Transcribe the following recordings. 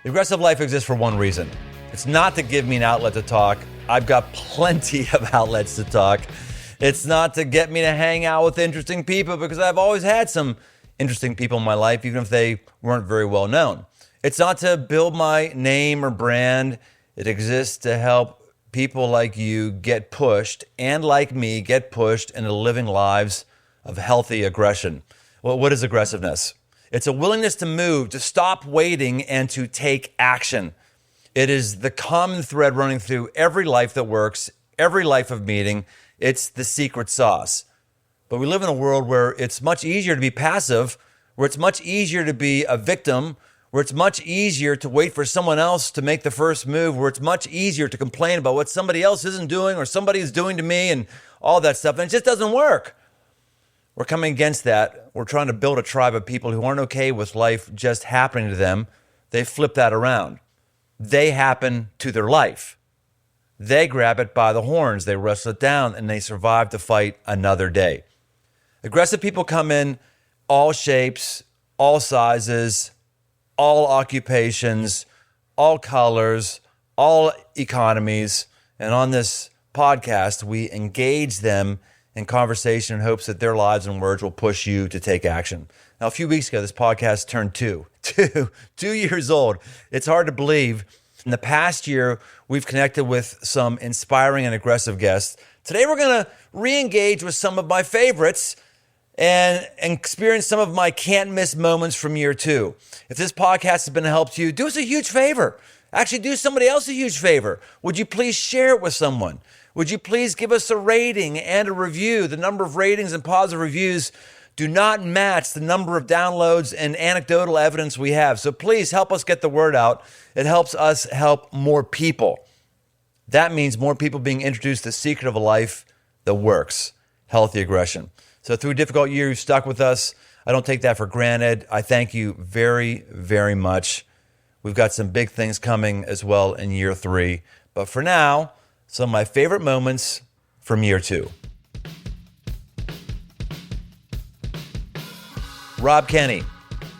The aggressive life exists for one reason. It's not to give me an outlet to talk. I've got plenty of outlets to talk. It's not to get me to hang out with interesting people, because I've always had some interesting people in my life, even if they weren't very well known. It's not to build my name or brand. It exists to help people like you get pushed, and like me, get pushed into living lives of healthy aggression. Well, what is aggressiveness? It's a willingness to move, to stop waiting, and to take action. It is the common thread running through every life that works, every life of meeting. It's the secret sauce. But we live in a world where it's much easier to be passive, where it's much easier to be a victim, where it's much easier to wait for someone else to make the first move, where it's much easier to complain about what somebody else isn't doing or somebody is doing to me and all that stuff. And it just doesn't work. We're coming against that. We're trying to build a tribe of people who aren't okay with life just happening to them. They flip that around. They happen to their life. They grab it by the horns. They wrestle it down, and they survive to fight another day. Aggressive people come in all shapes, all sizes, all occupations, all colors, all economies. And on this podcast, we engage them in conversation in hopes that their lives and words will push you to take action. Now, a few weeks ago, this podcast turned 2 years old. It's hard to believe. In the past year, we've connected with some inspiring and aggressive guests. Today, we're going to re-engage with some of my favorites and experience some of my can't miss moments from year 2. If this podcast has been a help to you, do us a huge favor. Actually, do somebody else a huge favor. Would you please share it with someone? Would you please give us a rating and a review? The number of ratings and positive reviews do not match the number of downloads and anecdotal evidence we have. So please help us get the word out. It helps us help more people. That means more people being introduced to the secret of a life that works, healthy aggression. So through a difficult year, you've stuck with us. I don't take that for granted. I thank you very, very much. We've got some big things coming as well in year 3. But for now, some of my favorite moments from year 2. Rob Kenny,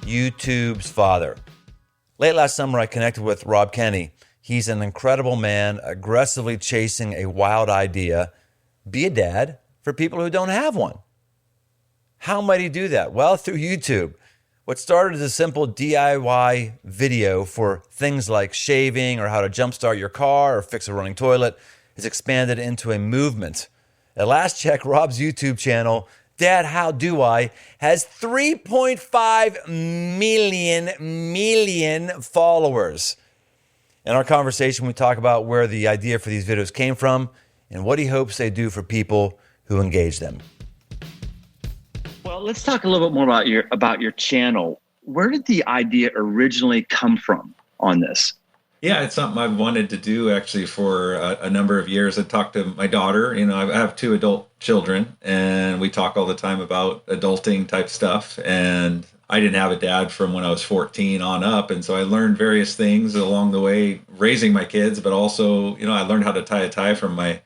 YouTube's father. Late last summer, I connected with Rob Kenny. He's an incredible man, aggressively chasing a wild idea. Be a dad for people who don't have one. How might he do that? Well, through YouTube. What started as a simple DIY video for things like shaving or how to jumpstart your car or fix a running toilet is expanded into a movement. At last check, Rob's YouTube channel, Dad, How Do I, has 3.5 million followers. In our conversation, we talk about where the idea for these videos came from and what he hopes they do for people who engage them. Well, let's talk a little bit more about your channel. Where did the idea originally come from on this? Yeah, it's something I've wanted to do actually for a number of years. I talked to my daughter. You know, I have 2 adult children, and we talk all the time about adulting type stuff. And I didn't have a dad from when I was 14 on up. And so I learned various things along the way raising my kids, but also, you know, I learned how to tie a tie from my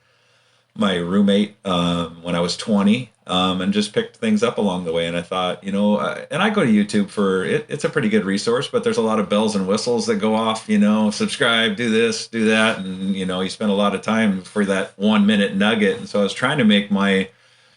roommate when I was 20, and just picked things up along the way. And I thought, you know, and I go to YouTube for it. It's a pretty good resource, but there's a lot of bells and whistles that go off, you know, subscribe, do this, do that. And, you know, you spend a lot of time for that 1-minute nugget. And so I was trying to make my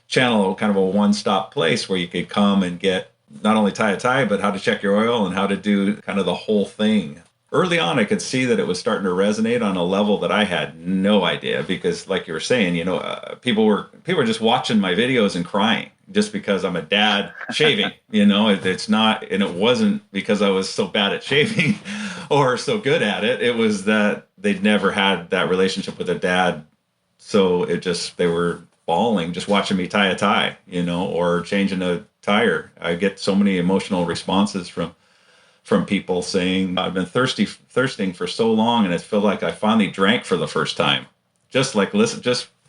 channel kind of a one-stop place where you could come and get not only tie a tie, but how to check your oil and how to do kind of the whole thing. Early on, I could see that it was starting to resonate on a level that I had no idea, because like you were saying, you know, people were just watching my videos and crying just because I'm a dad shaving, you know. It's not, and it wasn't because I was so bad at shaving or so good at it. It was that they'd never had that relationship with a dad. So they were bawling just watching me tie a tie, you know, or changing a tire. I get so many emotional responses from people saying, I've been thirsting for so long, and it felt like I finally drank for the first time. Just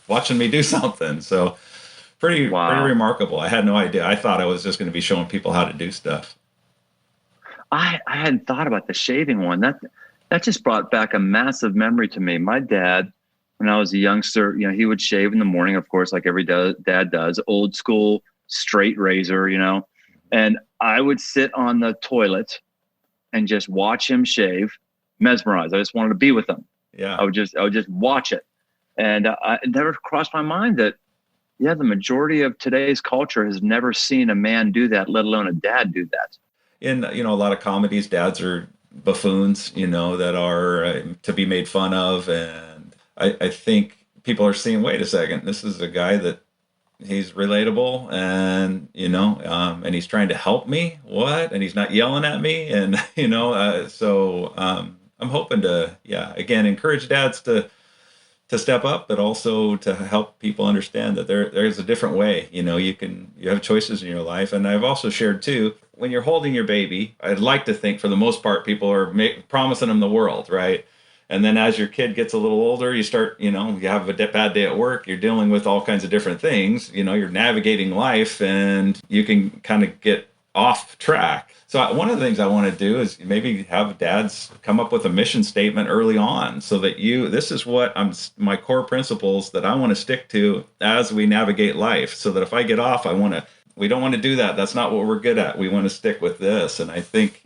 watching me do something. So pretty remarkable. I had no idea. I thought I was just going to be showing people how to do stuff. I hadn't thought about the shaving one. That just brought back a massive memory to me. My dad, when I was a youngster, you know, he would shave in the morning, of course, like every dad does, old school, straight razor, you know, and I would sit on the toilet and just watch him shave. mesmerized. I just wanted to be with them. Yeah. I would just watch it. And it never crossed my mind that, yeah, the majority of today's culture has never seen a man do that, let alone a dad do that. In, a lot of comedies, dads are buffoons, that are to be made fun of. And I think people are seeing, wait a second, this is a guy that he's relatable, and and he's trying to help me, and he's not yelling at me, and so I'm hoping to, again, encourage dads to step up, but also to help people understand that there's a different way. You have choices in your life. And I've also shared too, when you're holding your baby, I'd like to think for the most part people are promising them the world, right? And then as your kid gets a little older, you start, you have a bad day at work, you're dealing with all kinds of different things, you're navigating life, and you can kind of get off track. So one of the things I want to do is maybe have dads come up with a mission statement early on, so that this is what my core principles that I want to stick to as we navigate life, so that if I get off, we don't want to do that. That's not what we're good at. We want to stick with this. And I think,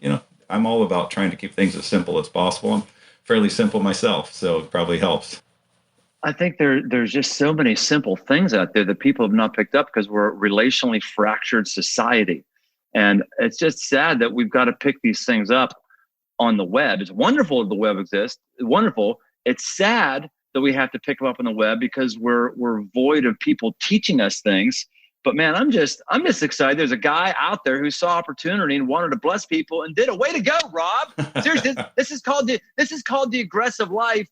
I'm all about trying to keep things as simple as possible. I'm fairly simple myself, so it probably helps. I think there's just so many simple things out there that people have not picked up because we're a relationally fractured society. And it's just sad that we've got to pick these things up on the web. It's wonderful that the web exists. It's wonderful. It's sad that we have to pick them up on the web because we're void of people teaching us things. But man, I'm just excited. There's a guy out there who saw opportunity and wanted to bless people and did it. Way to go, Rob! Seriously, this is called the aggressive life.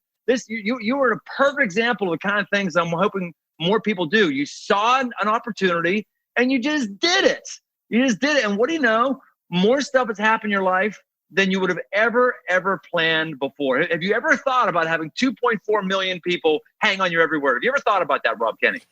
You were a perfect example of the kind of things I'm hoping more people do. You saw an opportunity and you just did it. You just did it. And what do you know? More stuff has happened in your life than you would have ever planned before. Have you ever thought about having 2.4 million people hang on your every word? Have you ever thought about that, Rob Kenny?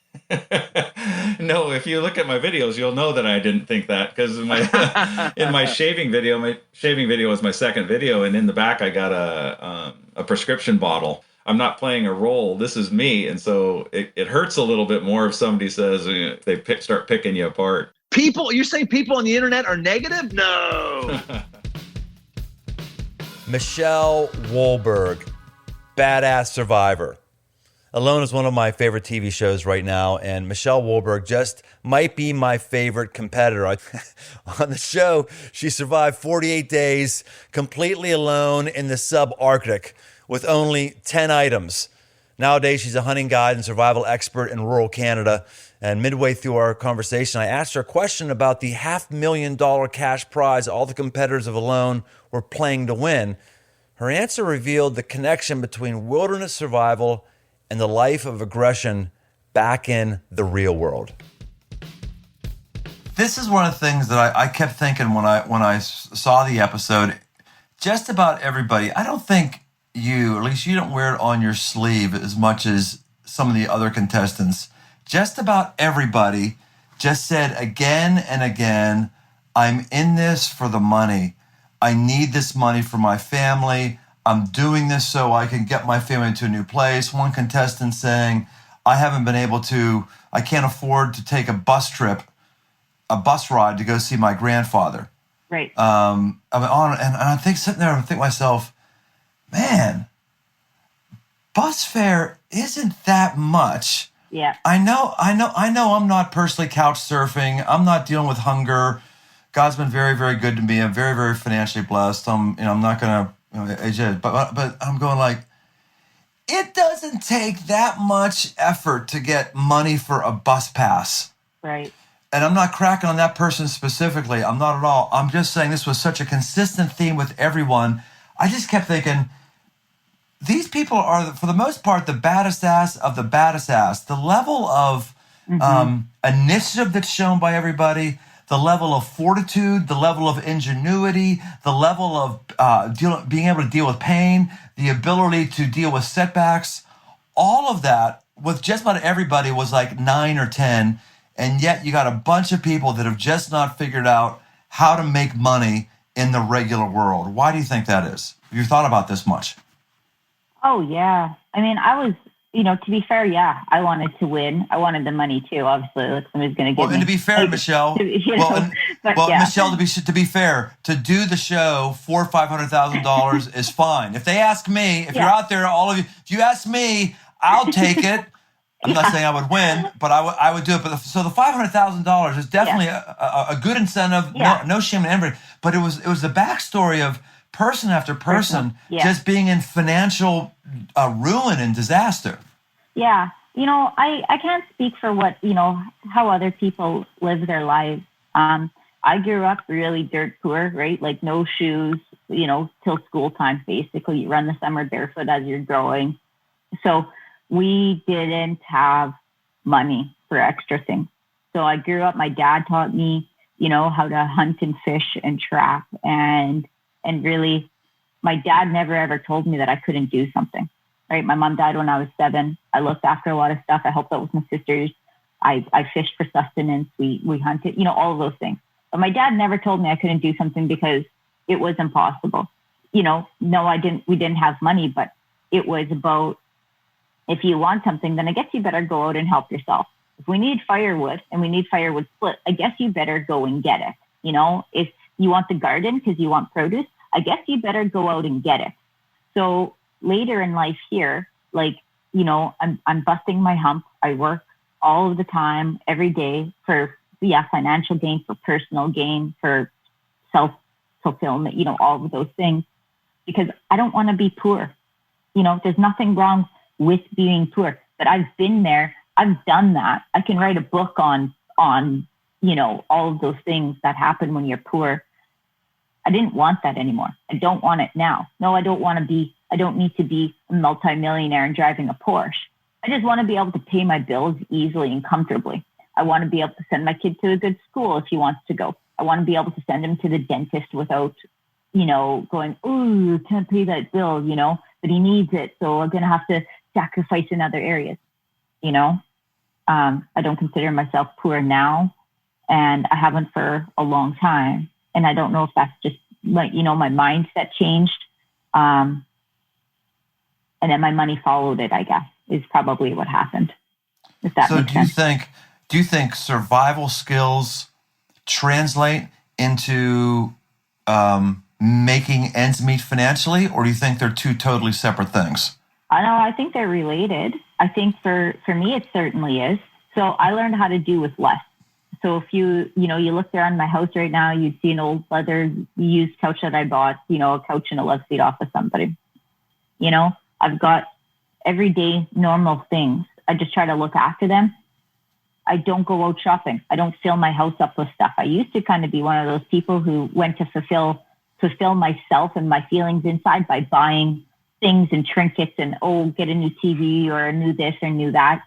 No, if you look at my videos, you'll know that I didn't think that, because in my shaving video was my second video, and in the back I got a prescription bottle. I'm not playing a role. This is me. And so it hurts a little bit more if somebody says they start picking you apart. You're saying people on the internet are negative? No. Michelle Wolberg, badass survivor. Alone is one of my favorite TV shows right now, and Michelle Wolberg just might be my favorite competitor. On the show, she survived 48 days completely alone in the subarctic with only 10 items. Nowadays, she's a hunting guide and survival expert in rural Canada. And midway through our conversation, I asked her a question about the $500,000 cash prize all the competitors of Alone were playing to win. Her answer revealed the connection between wilderness survival and the life of aggression back in the real world. This is one of the things that I kept thinking when I saw the episode. Just about everybody, I don't think you, or at least you don't wear it on your sleeve as much as some of the other contestants. Just about everybody just said again and again, I'm in this for the money. I need this money for my family. I'm doing this so I can get my family to a new place. One contestant saying, I can't afford to take a bus ride to go see my grandfather. Right. And I think sitting there and think to myself, man, bus fare isn't that much. Yeah. I know I'm not personally couch surfing. I'm not dealing with hunger. God's been very, very good to me. I'm very, very financially blessed. I'm not going to, but I'm going like, it doesn't take that much effort to get money for a bus pass. Right. And I'm not cracking on that person specifically. I'm not at all. I'm just saying this was such a consistent theme with everyone. I just kept thinking, these people are, for the most part, the baddest ass of the baddest ass. The level of initiative that's shown by everybody, the level of fortitude, the level of ingenuity, the level of being able to deal with pain, the ability to deal with setbacks, all of that with just about everybody was like 9 or 10. And yet you got a bunch of people that have just not figured out how to make money in the regular world. Why do you think that is? Have you thought about this much? Oh, yeah. I mean, I was, to be fair, yeah, I wanted to win. I wanted the money too, obviously. Like somebody's going to get me. And to be fair, Michelle, but But Well, yeah. Michelle, to be fair, to do the show for $500,000 is fine. If they ask me, if you're out there, all of you, if you ask me, I'll take it. I'm not saying I would win, but I would do it. But so the $500,000 is definitely a good incentive. Yeah. No shame in everybody. But it was the backstory of person after person just being in financial ruin and disaster. Yeah. I can't speak for what, how other people live their lives. I grew up really dirt poor, right? Like no shoes, till school time, basically. You run the summer barefoot as you're growing. So we didn't have money for extra things. So I grew up, my dad taught me, how to hunt and fish and trap. And really, my dad never ever told me that I couldn't do something, right? My mom died when I was 7. I looked after a lot of stuff. I helped out with my sisters. I fished for sustenance. We hunted, all of those things. But my dad never told me I couldn't do something because it was impossible. No, we didn't have money, but it was about, if you want something, then I guess you better go out and help yourself. If we need firewood and we need firewood split, I guess you better go and get it. If you want the garden because you want produce, I guess you better go out and get it. So later in life here, I'm busting my hump. I work all of the time, every day for financial gain, for personal gain, for self-fulfillment, all of those things, because I don't want to be poor. There's nothing wrong with being poor, but I've been there. I've done that. I can write a book on, all of those things that happen when you're poor. I didn't want that anymore. I don't want it now. No, I don't need to be a multimillionaire and driving a Porsche. I just want to be able to pay my bills easily and comfortably. I want to be able to send my kid to a good school if he wants to go. I want to be able to send him to the dentist without, going, ooh, can't pay that bill, but he needs it. So I'm going to have to sacrifice in other areas, I don't consider myself poor now, and I haven't for a long time. And I don't know if that's just my mindset changed. And then my money followed it, I guess, is probably what happened. If that makes sense. Do you think survival skills translate into making ends meet financially, or do you think they're two totally separate things? I think they're related. I think for me, it certainly is. So I learned how to do with less. So if you look around my house right now, you'd see an old leather used couch that I bought, a couch and a love seat off of somebody. I've got everyday normal things. I just try to look after them. I don't go out shopping. I don't fill my house up with stuff. I used to kind of be one of those people who went to fulfill myself and my feelings inside by buying things and trinkets and, get a new TV or a new this or new that.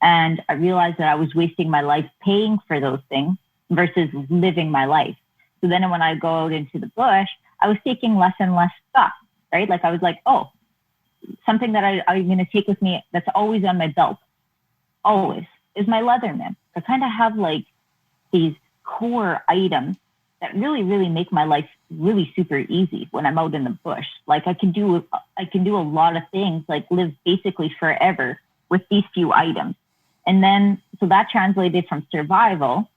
And I realized that I was wasting my life paying for those things versus living my life. So then when I go out into the bush, I was taking less and less stuff, right? Like I was like, something that I'm going to take with me that's always on my belt, always, is my Leatherman. I kind of have like these core items that really, really make my life really super easy when I'm out in the bush. Like I can do a lot of things, like live basically forever with these few items. And then, so that translated from survival,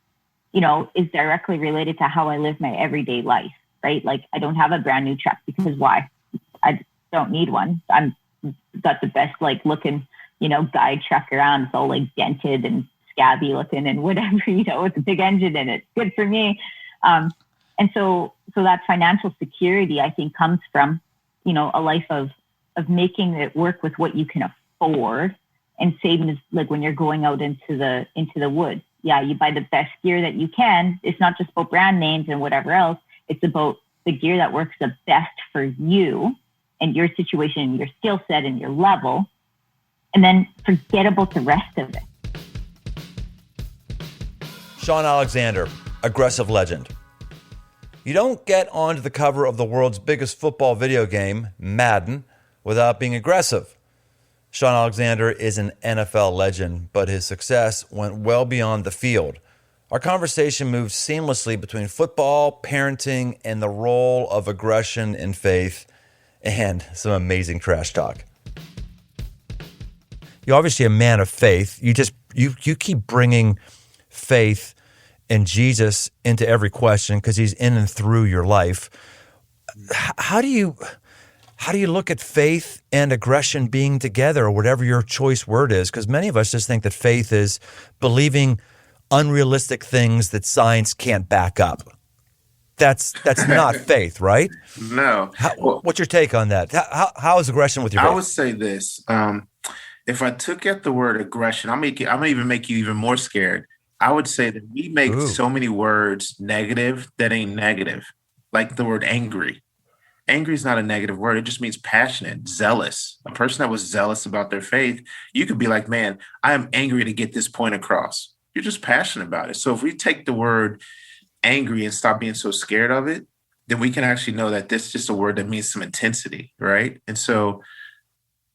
is directly related to how I live my everyday life, right? Like I don't have a brand new truck because why? I don't need one. I'm got the best looking, guide truck around. It's all like dented and scabby looking and whatever, with a big engine in it. Good for me. And so that financial security, I think, comes from, a life of making it work with what you can afford, and saving is like when you're going out into the woods. Yeah, you buy the best gear that you can. It's not just about brand names and whatever else. It's about the gear that works the best for you and your situation, your skill set, and your level, and then forget about the rest of it. Shaun Alexander, aggressive legend. You don't get onto the cover of the world's biggest football video game, Madden, without being aggressive. Shaun Alexander is an NFL legend, but his success went well beyond the field. Our conversation moved seamlessly between football, parenting, and the role of aggression in faith, and some amazing trash talk. You're obviously a man of faith. You keep bringing faith and Jesus into every question because he's in and through your life. How do you look at faith and aggression being together, or whatever your choice word is? Because many of us just think that faith is believing unrealistic things that science can't back up. That's not faith, right? No. What's your take on that? How is aggression with your faith? I would say this. If I took out the word aggression, I'm gonna even make you even more scared. I would say that we make so many words negative that ain't negative. Like the word angry. Angry is not a negative word. It just means passionate, zealous. A person that was zealous about their faith, you could be like, man, I am angry to get this point across. You're just passionate about it. So if we take the word angry and stop being so scared of it, then we can actually know that this is just a word that means some intensity, right? And so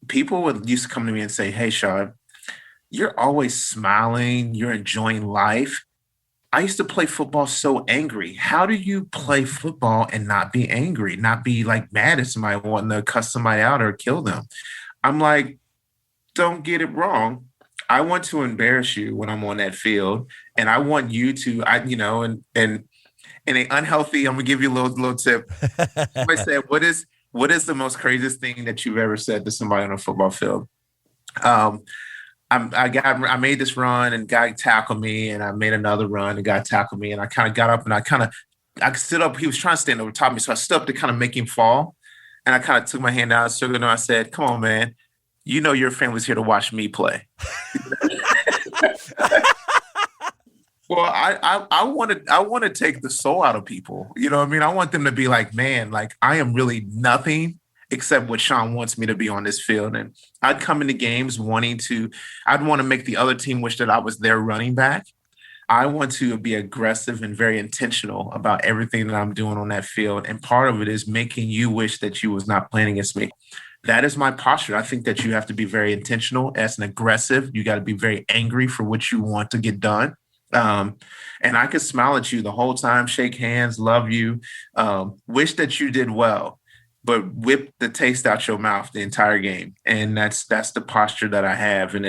people would used to come to me and say, hey, Sean, you're always smiling, you're enjoying life. I used to play football so angry. How do you play football and not be angry, not be like mad at somebody wanting to cuss somebody out or kill them? I'm like, don't get it wrong. I want to embarrass you when I'm on that field, and I want you to, and in an unhealthy, I'm gonna give you a little tip. Somebody said, what is the most craziest thing that you've ever said to somebody on a football field? I made this run and guy tackled me, and I made another run and guy tackled me, and I kind of got up and I stood up. He was trying to stand over top of me, so I stood up to kind of make him fall, and I kind of took my hand out, and I said, "Come on, man. You know your family's here to watch me play." Well, I want to take the soul out of people. You know what I mean? I want them to be like, man, like I am really nothing except what Sean wants me to be on this field. And I'd come into games I'd want to make the other team wish that I was their running back. I want to be aggressive and very intentional about everything that I'm doing on that field. And part of it is making you wish that you was not playing against me. That is my posture. I think that you have to be very intentional as an aggressive. You got to be very angry for what you want to get done. And I could smile at you the whole time, shake hands, love you, wish that you did well, but whip the taste out your mouth the entire game. And that's the posture that I have. And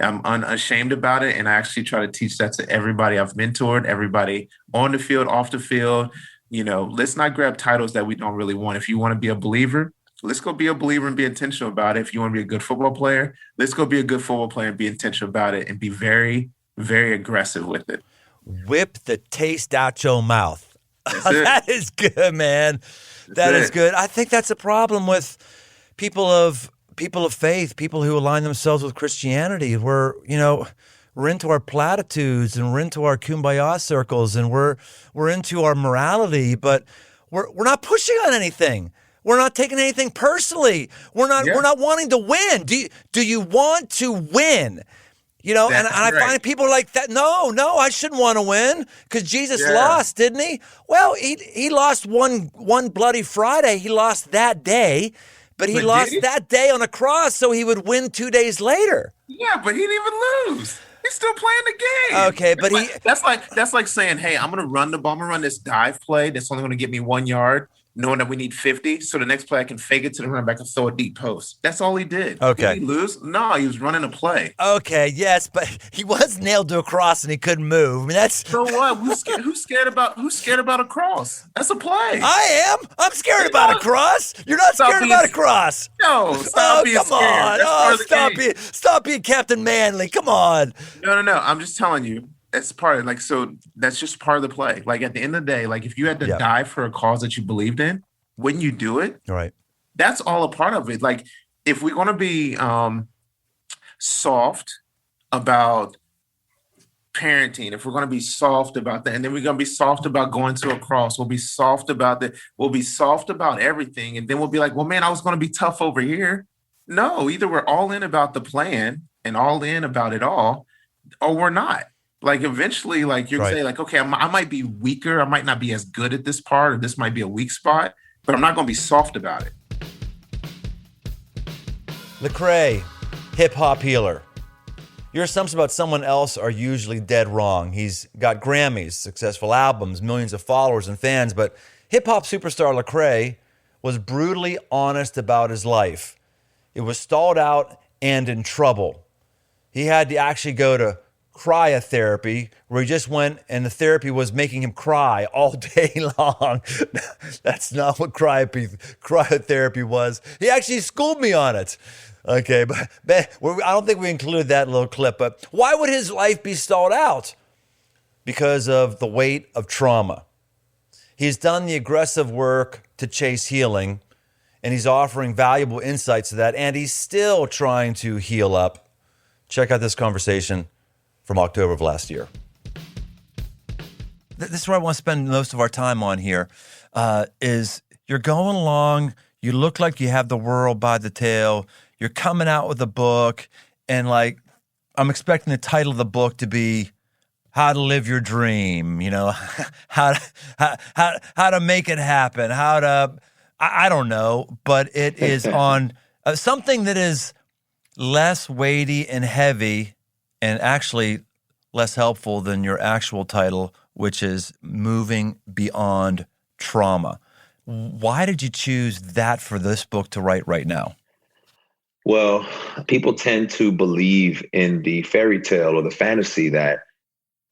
I'm unashamed about it. And I actually try to teach that to everybody I've mentored, everybody on the field, off the field. Let's not grab titles that we don't really want. If you want to be a believer, let's go be a believer and be intentional about it. If you want to be a good football player, let's go be a good football player and be intentional about it and be very, very aggressive with it. Whip the taste out your mouth. That is good, man. That is good. I think that's a problem with people of faith, people who align themselves with Christianity. We're into our platitudes and we're into our kumbaya circles and we're into our morality, but we're not pushing on anything. We're not taking anything personally. We're not wanting to win. Do you want to win? And I find people like that. No, I shouldn't want to win because Jesus lost, didn't he? Well, he lost one Bloody Friday. He lost that day, but he lost that day on a cross so he would win 2 days later. Yeah, but he didn't even lose. He's still playing the game. Okay, but that's like saying, hey, I'm going to run the ball. I'm going to run this dive play that's only going to get me 1 yard, knowing that we need 50. So the next play I can fake it to the running back and throw a deep post. That's all he did. Okay. Did he lose? No, he was running a play. Okay, yes, but he was nailed to a cross and he couldn't move. I mean, that's so what? Who's scared about a cross? That's a play. I am. I'm scared about a cross. You're not scared about a cross. No, stop being scared. Stop being Captain Manly. Come on. No. I'm just telling you. That's part of so that's just part of the play. Like at the end of the day, like if you had to die for a cause that you believed in, when you do it, right? That's all a part of it. Like if we're going to be soft about parenting, if we're going to be soft about that, and then we're going to be soft about going to a cross, we'll be soft about that. We'll be soft about everything. And then we'll be like, well, man, I was going to be tough over here. No, either we're all in about the plan and all in about it all, or we're not. Like eventually, like you're saying, like, okay, I might be weaker. I might not be as good at this part, or this might be a weak spot, but I'm not going to be soft about it. Lecrae, hip hop healer. Your assumptions about someone else are usually dead wrong. He's got Grammys, successful albums, millions of followers and fans, but hip hop superstar Lecrae was brutally honest about his life. It was stalled out and in trouble. He had to actually go to cryotherapy, where he just went and the therapy was making him cry all day long. That's not what cryotherapy was. He actually schooled me on it. Okay, but I don't think we included that little clip. But why would his life be stalled out? Because of the weight of trauma. He's done the aggressive work to chase healing, and he's offering valuable insights to that, and he's still trying to heal up. Check out this conversation from October of last year. This is where I want to spend most of our time on here, is you're going along, you look like you have the world by the tail, you're coming out with a book, and like, I'm expecting the title of the book to be How to Live Your Dream, how to make it happen, I don't know, but it is on something that is less weighty and heavy and actually less helpful than your actual title, which is Moving Beyond Trauma. Why did you choose that for this book to write right now? Well, people tend to believe in the fairy tale or the fantasy that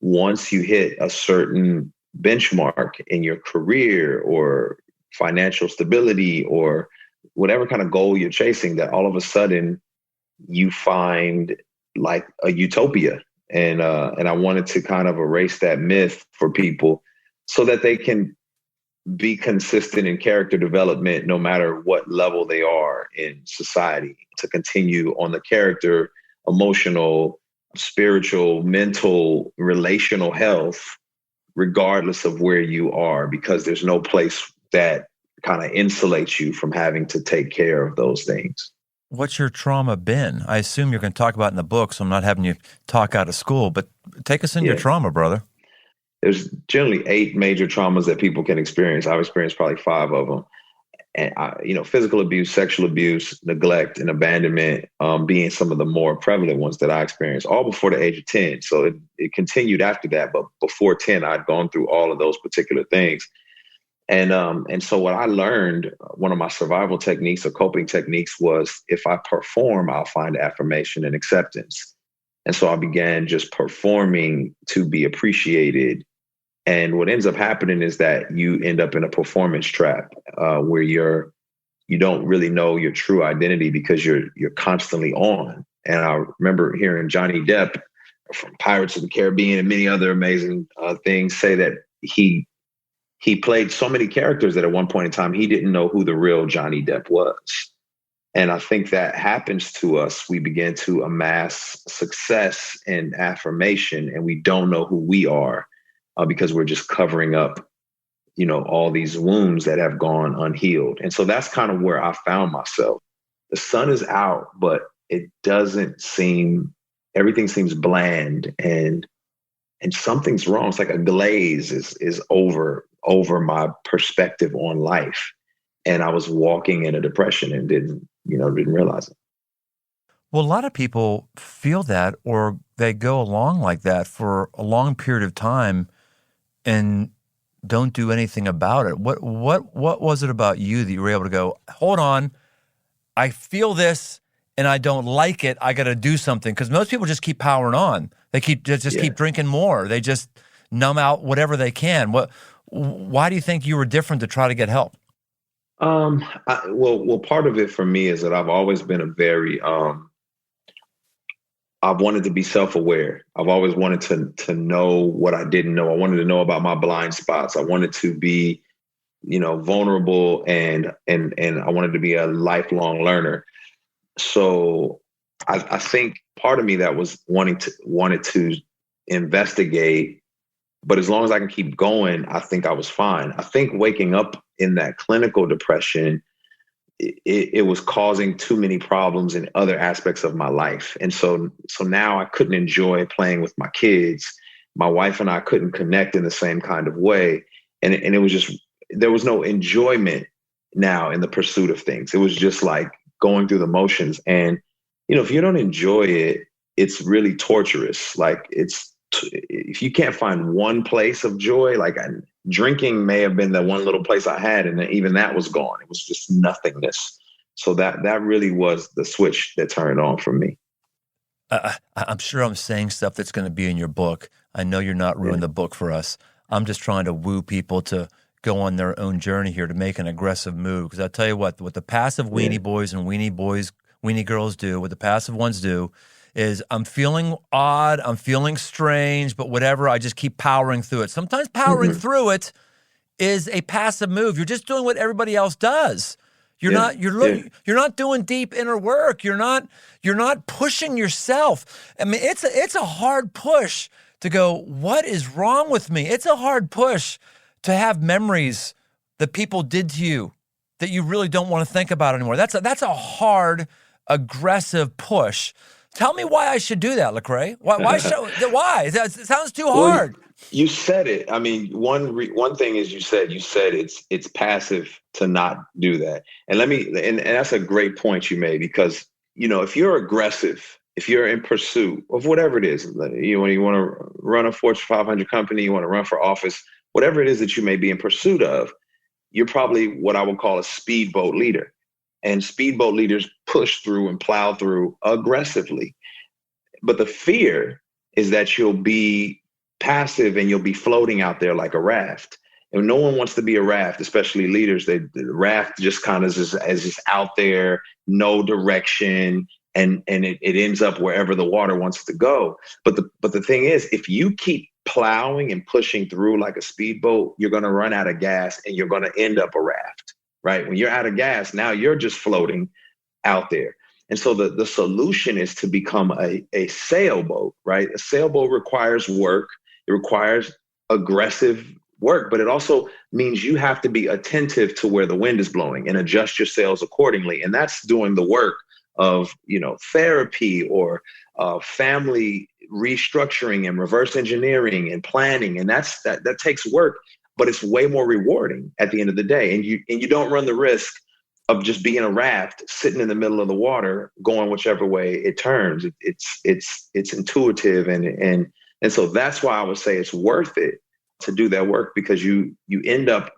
once you hit a certain benchmark in your career or financial stability or whatever kind of goal you're chasing, that all of a sudden you find like a utopia. And I wanted to kind of erase that myth for people so that they can be consistent in character development, no matter what level they are in society, to continue on the character, emotional, spiritual, mental, relational health, regardless of where you are, because there's no place that kind of insulates you from having to take care of those things. What's your trauma been? I assume you're going to talk about it in the book, so I'm not having you talk out of school, but take us into your trauma, brother. There's generally 8 major traumas that people can experience. I've experienced probably 5 of them. And, physical abuse, sexual abuse, neglect, and abandonment being some of the more prevalent ones that I experienced, all before the age of 10. So it continued after that. But before 10, I'd gone through all of those particular things. And so what I learned, one of my survival techniques or coping techniques was, if I perform, I'll find affirmation and acceptance. And so I began just performing to be appreciated. And what ends up happening is that you end up in a performance trap where you don't really know your true identity because you're constantly on. And I remember hearing Johnny Depp from Pirates of the Caribbean and many other amazing things say that he played so many characters that at one point in time, he didn't know who the real Johnny Depp was. And I think that happens to us. We begin to amass success and affirmation, and we don't know who we are because we're just covering up, all these wounds that have gone unhealed. And so that's kind of where I found myself. The sun is out, but it doesn't seem, everything seems bland and something's wrong. It's like a glaze is over my perspective on life. And I was walking in a depression and didn't realize it. Well, a lot of people feel that, or they go along like that for a long period of time and don't do anything about it. What was it about you that you were able to go, hold on, I feel this and I don't like it, I got to do something? Because most people just keep powering on. They keep drinking more. They just numb out whatever they can. Why do you think you were different to try to get help? Well, part of it for me is that I've always been a very, I've wanted to be self-aware. I've always wanted to know what I didn't know. I wanted to know about my blind spots. I wanted to be, vulnerable and I wanted to be a lifelong learner. So I think part of me that was wanted to investigate, but as long as I can keep going, I think I was fine. I think waking up in that clinical depression, it was causing too many problems in other aspects of my life. And so now I couldn't enjoy playing with my kids. My wife and I couldn't connect in the same kind of way. And it was just, there was no enjoyment now in the pursuit of things. It was just like going through the motions. And, if you don't enjoy it, it's really torturous. Like if you can't find one place of joy, like drinking may have been the one little place I had, and even that was gone. It was just nothingness. So that really was the switch that turned on for me. I'm sure I'm saying stuff that's going to be in your book. I know you're not ruining the book for us. I'm just trying to woo people to go on their own journey here to make an aggressive move. Because I'll tell you what the passive weenie boys and weenie girls do, what the passive ones do, is I'm feeling odd, I'm feeling strange, but whatever, I just keep powering through it. Sometimes powering through it is a passive move. You're just doing what everybody else does. You're not doing deep inner work. You're not pushing yourself. I mean, it's a hard push to go, what is wrong with me? It's a hard push to have memories that people did to you that you really don't want to think about anymore. That's a hard, aggressive push. Tell me why I should do that, Lecrae. Why? It sounds too hard. You said it. I mean, one thing is you said it's passive to not do that. And and that's a great point you made, because, if you're aggressive, if you're in pursuit of whatever it is, when you want to run a Fortune 500 company, you want to run for office, whatever it is that you may be in pursuit of, you're probably what I would call a speedboat leader. And speedboat leaders push through and plow through aggressively. But the fear is that you'll be passive and you'll be floating out there like a raft. And no one wants to be a raft, especially leaders. The raft just kind of is just out there, no direction, and it ends up wherever the water wants to go. But the thing is, if you keep plowing and pushing through like a speedboat, you're going to run out of gas and you're going to end up a raft. Right? When you're out of gas, now you're just floating out there. And so the solution is to become a sailboat, right? A sailboat requires work. It requires aggressive work, but it also means you have to be attentive to where the wind is blowing and adjust your sails accordingly. And that's doing the work of, therapy or family restructuring and reverse engineering and planning. And that takes work. But it's way more rewarding at the end of the day. And you don't run the risk of just being a raft sitting in the middle of the water, going whichever way it turns. It's intuitive. And so that's why I would say it's worth it to do that work, because you end up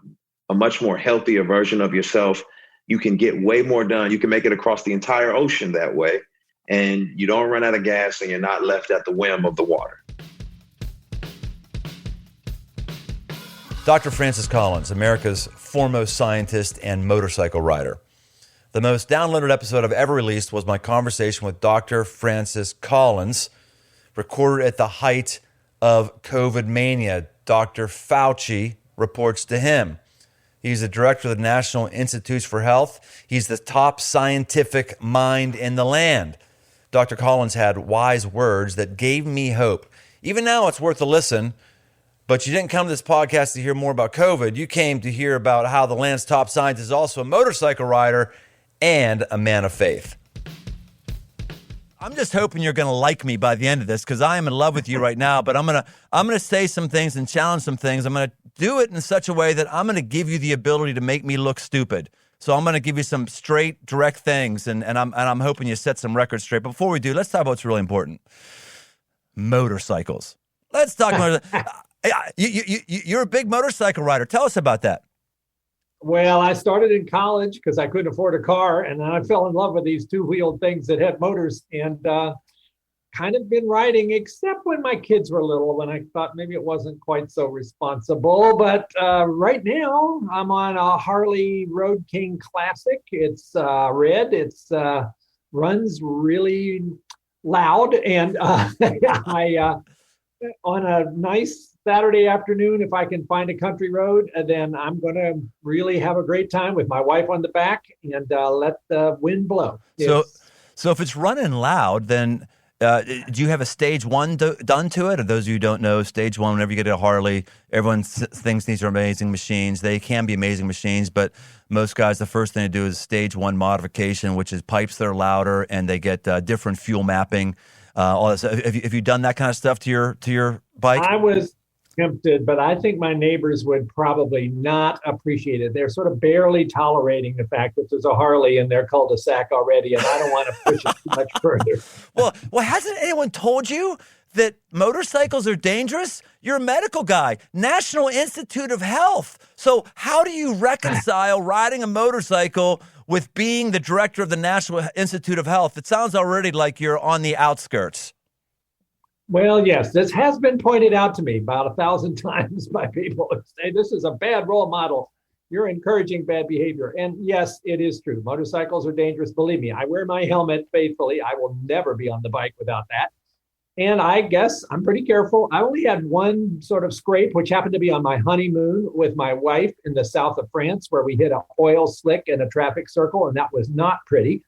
a much more healthier version of yourself. You can get way more done. You can make it across the entire ocean that way. And you don't run out of gas and you're not left at the whim of the water. Dr. Francis Collins, America's foremost scientist and motorcycle rider. The most downloaded episode I've ever released was my conversation with Dr. Francis Collins, recorded at the height of COVID mania. Dr. Fauci reports to him. He's the director of the National Institutes for Health. He's the top scientific mind in the land. Dr. Collins had wise words that gave me hope. Even now, it's worth a listen. But you didn't come to this podcast to hear more about COVID. You came to hear about how the land's top scientist is also a motorcycle rider and a man of faith. I'm just hoping you're going to like me by the end of this, because I am in love with you right now. But I'm gonna say some things and challenge some things. I'm going to do it in such a way that I'm going to give you the ability to make me look stupid. So I'm going to give you some straight, direct things, and I'm hoping you set some records straight. But before we do, let's talk about what's really important: motorcycles. Let's talk about You're a big motorcycle rider. Tell us about that. Well, I started in college because I couldn't afford a car, and then I fell in love with these two-wheeled things that had motors, and kind of been riding, except when my kids were little, when I thought maybe it wasn't quite so responsible. But right now, I'm on a Harley Road King Classic. It's red. It's runs really loud, and on a nice Saturday afternoon, if I can find a country road, then I'm going to really have a great time with my wife on the back and let the wind blow. So if it's running loud, then do you have a stage one done to it? Or those of you who don't know, stage one, whenever you get a Harley, everyone thinks these are amazing machines. They can be amazing machines, but most guys, the first thing to do is stage one modification, which is pipes that are louder and they get different fuel mapping. All that stuff. Have you done that kind of stuff to your bike? I was tempted, but I think my neighbors would probably not appreciate it. They're sort of barely tolerating the fact that there's a Harley in their cul-de-sac already, and I don't want to push it too much further. Well, hasn't anyone told you that motorcycles are dangerous? You're a medical guy, National Institute of Health. So how do you reconcile riding a motorcycle with being the director of the National Institute of Health, it sounds already like you're on the outskirts. Well, yes, this has been pointed out to me about 1,000 times by people who say this is a bad role model. You're encouraging bad behavior. And yes, it is true. Motorcycles are dangerous. Believe me, I wear my helmet faithfully. I will never be on the bike without that. And I guess I'm pretty careful. I only had one sort of scrape, which happened to be on my honeymoon with my wife in the south of France, where we hit an oil slick in a traffic circle, and that was not pretty.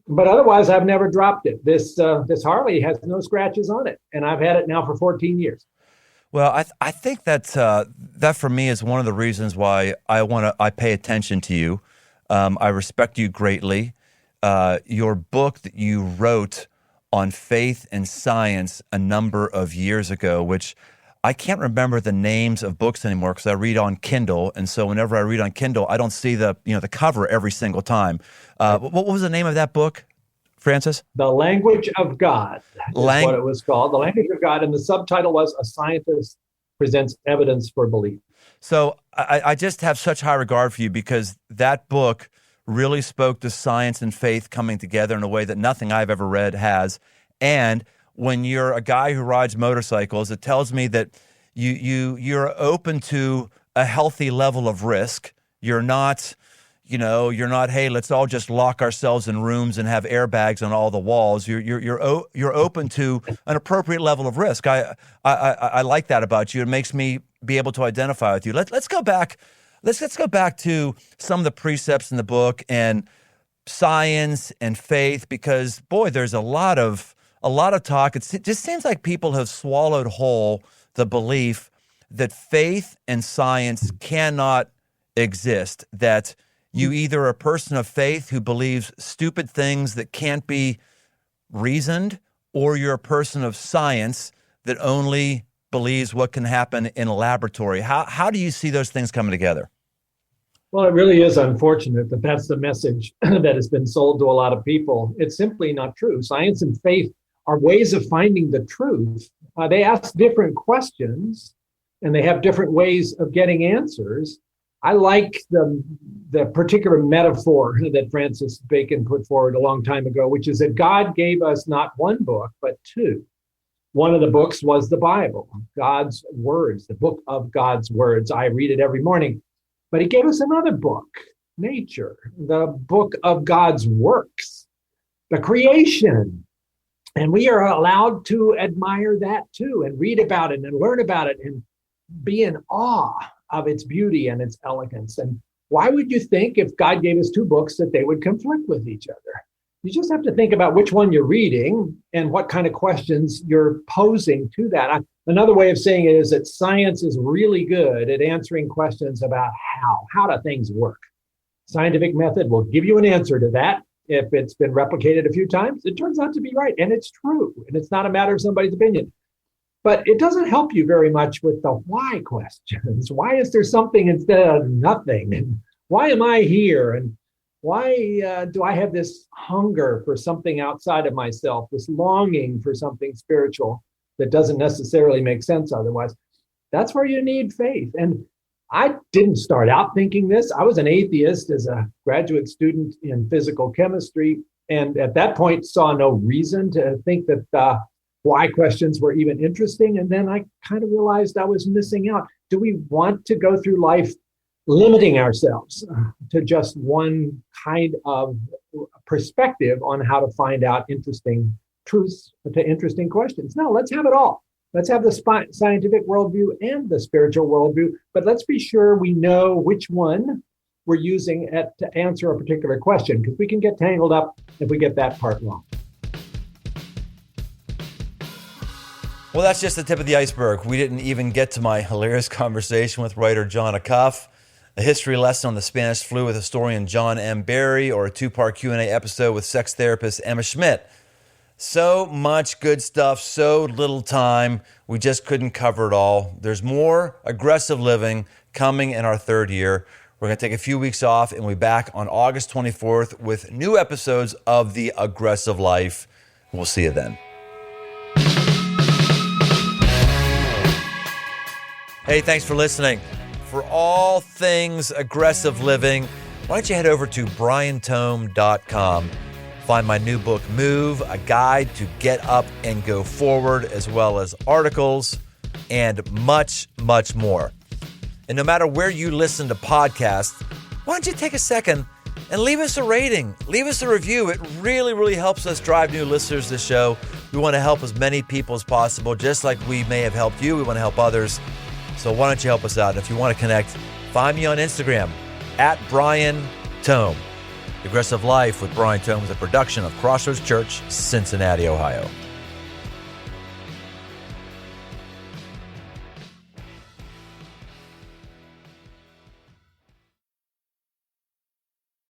But otherwise, I've never dropped it. This Harley has no scratches on it, and I've had it now for 14 years. Well, I think that that for me is one of the reasons why I pay attention to you. I respect you greatly. Your book that you wrote on faith and science a number of years ago, which I can't remember the names of books anymore because I read on Kindle, and so whenever I read on Kindle, I don't see the cover every single time. What was the name of that book, Francis? The Language of God is what it was called. The Language of God, and the subtitle was A Scientist Presents Evidence for Belief. So I just have such high regard for you because that book really spoke to science and faith coming together in a way that nothing I've ever read has. And when you're a guy who rides motorcycles, it tells me that you're open to a healthy level of risk. You're not, hey, let's all just lock ourselves in rooms and have airbags on all the walls. You're open to an appropriate level of risk. I like that about you. It makes me be able to identify with you. Let's go back. Let's go back to some of the precepts in the book and science and faith, because boy, there's a lot of talk. It just seems like people have swallowed whole the belief that faith and science cannot exist, that you either are a person of faith who believes stupid things that can't be reasoned, or you're a person of science that only believes what can happen in a laboratory. How do you see those things coming together? Well, it really is unfortunate that that's the message that has been sold to a lot of people. It's simply not true. Science and faith are ways of finding the truth. They ask different questions, and they have different ways of getting answers. I like the particular metaphor that Francis Bacon put forward a long time ago, which is that God gave us not one book, but two. One of the books was the Bible, God's words, the book of God's words. I read it every morning. But he gave us another book, nature, the book of God's works, the creation. And we are allowed to admire that too, and read about it and learn about it and be in awe of its beauty and its elegance. And why would you think, if God gave us two books, that they would conflict with each other? You just have to think about which one you're reading and what kind of questions you're posing to that. Another way of saying it is that science is really good at answering questions about how do things work. Scientific method will give you an answer to that. If it's been replicated a few times, it turns out to be right, and it's true, and it's not a matter of somebody's opinion. But it doesn't help you very much with the why questions. Why is there something instead of nothing? And why am I here? And why do I have this hunger for something outside of myself, this longing for something spiritual that doesn't necessarily make sense otherwise? That's where you need faith. And I didn't start out thinking this. I was an atheist as a graduate student in physical chemistry, and at that point saw no reason to think that why questions were even interesting. And then I kind of realized I was missing out. Do we want to go through life limiting ourselves to just one kind of perspective on how to find out interesting truths to interesting questions? No, let's have it all. Let's have the scientific worldview and the spiritual worldview, but let's be sure we know which one we're using to answer a particular question, because we can get tangled up if we get that part wrong. Well, that's just the tip of the iceberg. We didn't even get to my hilarious conversation with writer John Acuff, a history lesson on the Spanish flu with historian John M. Barry, or a two-part Q&A episode with sex therapist Emma Schmidt. So much good stuff, so little time. We just couldn't cover it all. There's more aggressive living coming in our third year. We're going to take a few weeks off, and we'll be back on August 24th with new episodes of The Aggressive Life. We'll see you then. Hey, thanks for listening. For all things aggressive living, why don't you head over to briantome.com, find my new book, Move, a guide to get up and go forward, as well as articles and much, much more. And no matter where you listen to podcasts, why don't you take a second and leave us a rating, leave us a review. It really, really helps us drive new listeners to the show. We want to help as many people as possible, just like we may have helped you. We want to help others. So why don't you help us out? And if you want to connect, find me on Instagram at Brian Tome. Aggressive Life with Brian Tome is a production of Crossroads Church, Cincinnati, Ohio.